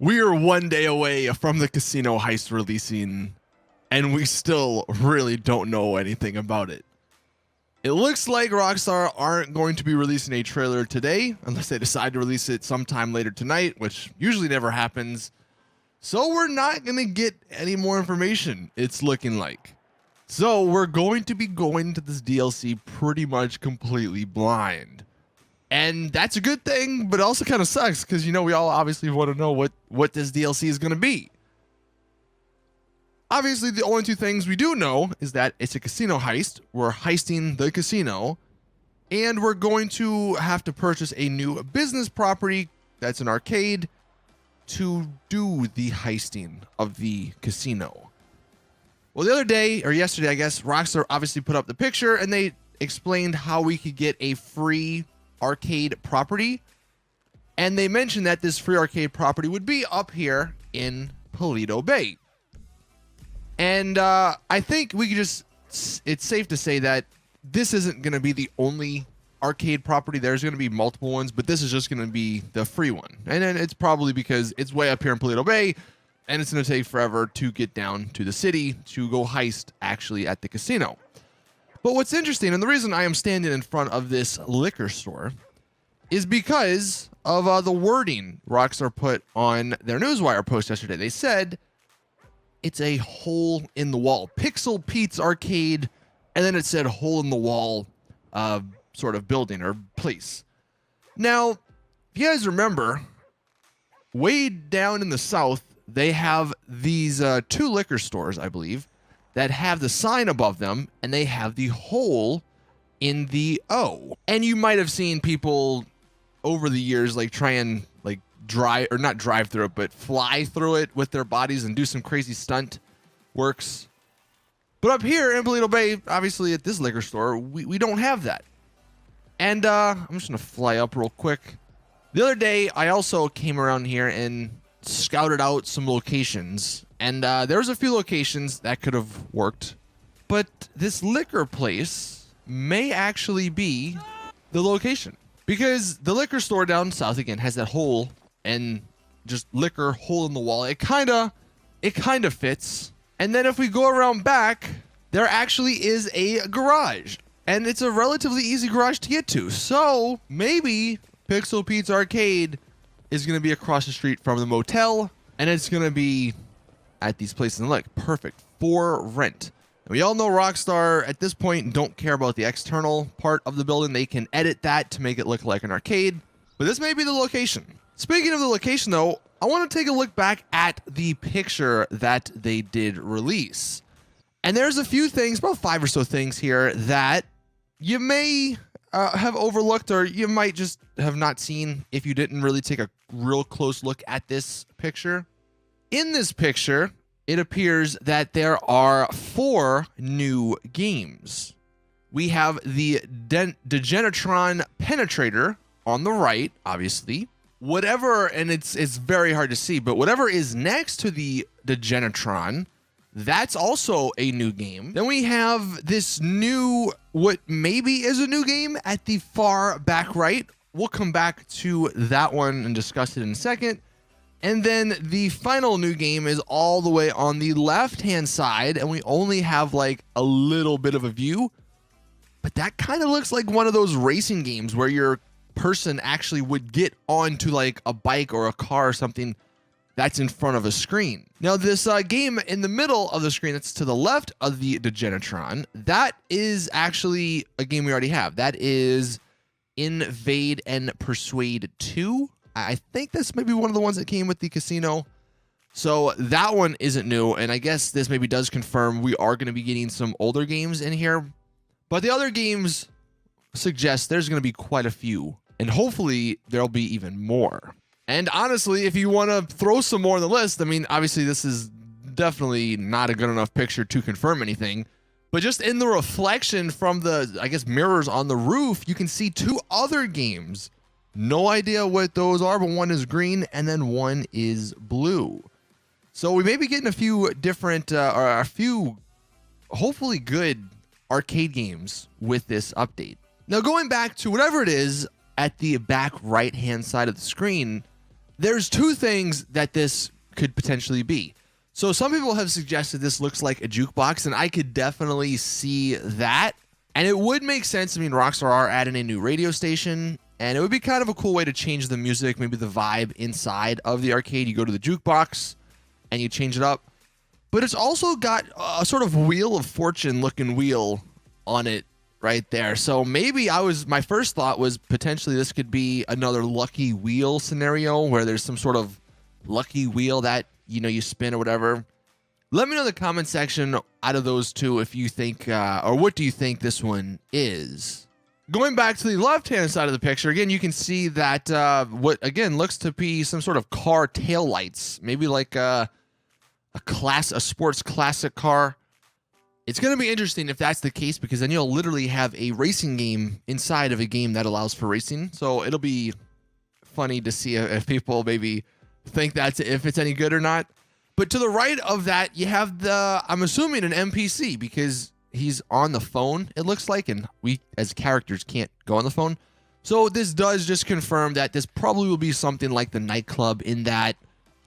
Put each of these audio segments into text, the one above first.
We are one day away from the casino heist releasing, and we still really don't know anything about it. It looks like Rockstar aren't going to be releasing a trailer today, unless they decide to release it sometime later tonight, which usually never happens. So we're not going to get any more information, it's looking like. So we're going to be going to this DLC pretty much completely blind. And that's a good thing, but it also kind of sucks because, you know, we all obviously want to know what this DLC is going to be. Obviously, the only two things we do know is that it's a casino heist. We're heisting the casino, and we're going to have to purchase a new business property that's an arcade to do the heisting of the casino. Well, the other day, or yesterday, I guess, Rockstar obviously put up the picture, and they explained how we could get a free arcade property, and they mentioned that this free arcade property would be up here in Paleto Bay. And I think we could just, it's safe to say that this isn't going to be the only arcade property. There's going to be multiple ones, but this is just going to be the free one. And then it's probably because it's way up here in Paleto Bay, and it's going to take forever to get down to the city to go heist actually at the casino. But what's interesting, and the reason I am standing in front of this liquor store, is because of the wording Rockstar put on their Newswire post yesterday. They said it's a hole in the wall, Pixel Pete's Arcade, and then it said hole in the wall sort of building or place. Now, if you guys remember, way down in the south, they have these two liquor stores, I believe, that have the sign above them, and they have the hole in the O. And you might have seen people over the years like try and like drive, or not drive through it, but fly through it with their bodies and do some crazy stunt works. But up here in Paleto Bay, obviously at this liquor store, we don't have that. And I'm just gonna fly up real quick. The other day, I also came around here and scouted out some locations, and there's a few locations that could have worked, but this liquor place may actually be the location, because the liquor store down south again has that hole and just liquor hole in the wall. It kind of fits. And then if we go around back, there actually is a garage, and it's a relatively easy garage to get to. So maybe Pixel Pete's Arcade is going to be across the street from the motel, and it's going to be at these places. And look, perfect for rent. And we all know Rockstar at this point don't care about the external part of the building. They can edit that to make it look like an arcade, but this may be the location. Speaking of the location though, I want to take a look back at the picture that they did release. And there's a few things, about 5 or so things here that you may have overlooked, or you might just have not seen if you didn't really take a real close look at this picture. In this picture, it appears that there are 4 new games. We have the Degenatron Penetrator on the right, obviously. Whatever, and it's very hard to see, but whatever is next to the Degenatron, that's also a new game. Then we have this new, what maybe is a new game at the far back right. We'll come back to that one and discuss it in a second. And then the final new game is all the way on the left-hand side, and we only have like a little bit of a view. But that kind of looks like one of those racing games where your person actually would get onto like a bike or a car or something that's in front of a screen. Now this game in the middle of the screen that's to the left of the Degenatron, that is actually a game we already have. That is Invade and Persuade 2. I think this may be one of the ones that came with the casino. So that one isn't new, and I guess this maybe does confirm we are going to be getting some older games in here. But the other games suggest there's going to be quite a few, and hopefully there'll be even more. And honestly, if you want to throw some more on the list, I mean, obviously this is definitely not a good enough picture to confirm anything, but just in the reflection from the, I guess, mirrors on the roof, you can see 2 other games. No idea what those are, but one is green and then one is blue. So we may be getting a few different, or a few hopefully good arcade games with this update. Now going back to whatever it is at the back right-hand side of the screen, there's two things that this could potentially be. So some people have suggested this looks like a jukebox, and I could definitely see that. And it would make sense. I mean, Rockstar are adding a new radio station, and it would be kind of a cool way to change the music, maybe the vibe inside of the arcade. You go to the jukebox and you change it up. But it's also got a sort of Wheel of Fortune looking wheel on it right there. So maybe my first thought was potentially this could be another lucky wheel scenario where there's some sort of lucky wheel that, you know, you spin or whatever. Let me know in the comment section out of those two if you think, or what do you think this one is? Going back to the left-hand side of the picture, again, you can see that what, again, looks to be some sort of car taillights. Maybe like a sports classic car. It's going to be interesting if that's the case, because then you'll literally have a racing game inside of a game that allows for racing. So it'll be funny to see if people maybe think if it's any good or not. But to the right of that, you have I'm assuming an NPC, because he's on the phone, it looks like, and we as characters can't go on the phone. So this does just confirm that this probably will be something like the nightclub, in that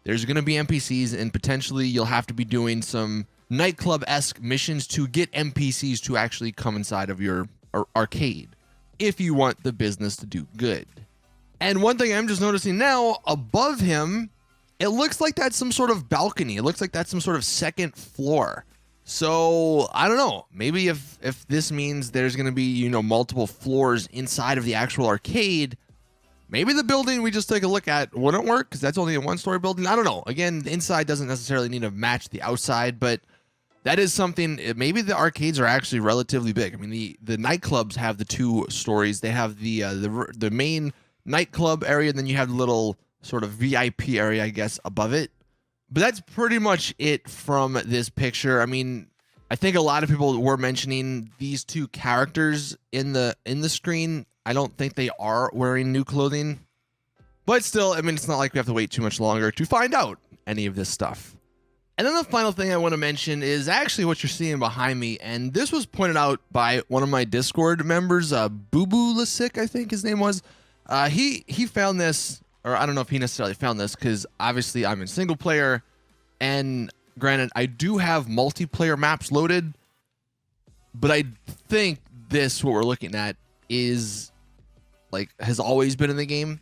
there's going to be NPCs, and potentially you'll have to be doing some nightclub-esque missions to get NPCs to actually come inside of your arcade if you want the business to do good. And one thing I'm just noticing now, above him, it looks like that's some sort of balcony. It looks like that's some sort of second floor. So I don't know. Maybe if this means there's going to be, you know, multiple floors inside of the actual arcade, maybe the building we just take a look at wouldn't work, because that's only a one-story building. I don't know. Again, the inside doesn't necessarily need to match the outside, but that is something. Maybe the arcades are actually relatively big. I mean, the nightclubs have the 2 stories. They have the main nightclub area, and then you have the little sort of VIP area, I guess, above it. But that's pretty much it from this picture. I mean, I think a lot of people were mentioning these 2 characters in the screen. I don't think they are wearing new clothing, but still, I mean, it's not like we have to wait too much longer to find out any of this stuff. And then the final thing I want to mention is actually what you're seeing behind me, and this was pointed out by one of my Discord members, Boo Boo Lasik, I think his name was. He found this. Or I don't know if he necessarily found this, because obviously I'm in single player, and granted, I do have multiplayer maps loaded, but I think what we're looking at is has always been in the game.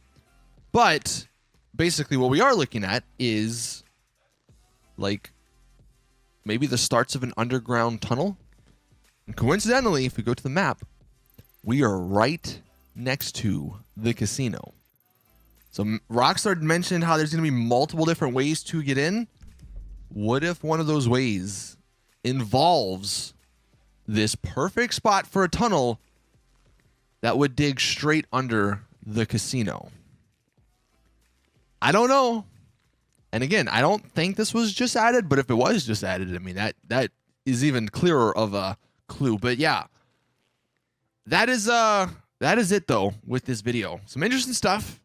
But basically what we are looking at is maybe the starts of an underground tunnel. And coincidentally, if we go to the map, we are right next to the casino. So Rockstar mentioned how there's going to be multiple different ways to get in. What if one of those ways involves this perfect spot for a tunnel that would dig straight under the casino? I don't know. And again, I don't think this was just added, but if it was just added, I mean, that is even clearer of a clue. But yeah, that is it though with this video. Some interesting stuff.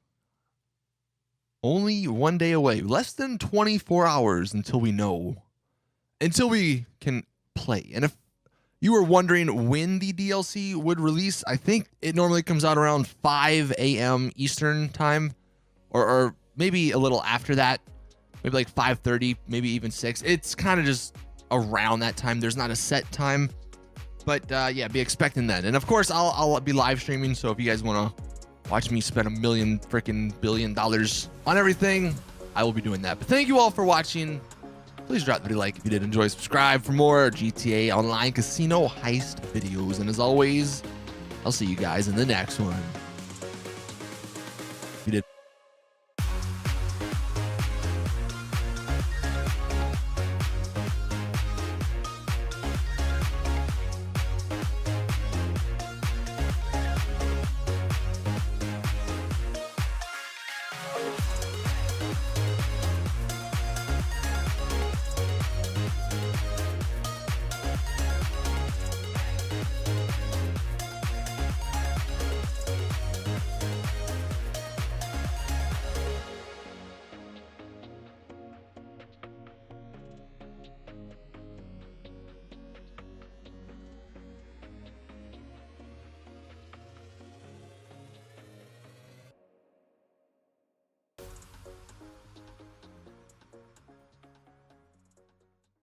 Only one day away, less than 24 hours until we can play. And if you were wondering when the DLC would release, I think it normally comes out around 5 a.m. Eastern time, or maybe a little after that, maybe like 5:30, maybe even 6. It's kind of just around that time. There's not a set time, but yeah, be expecting that. And of course, I'll be live streaming, so if you guys want to watch me spend $1 billion on everything, I will be doing that. But thank you all for watching. Please drop the like if you did enjoy. Subscribe for more GTA Online Casino Heist videos. And as always, I'll see you guys in the next one.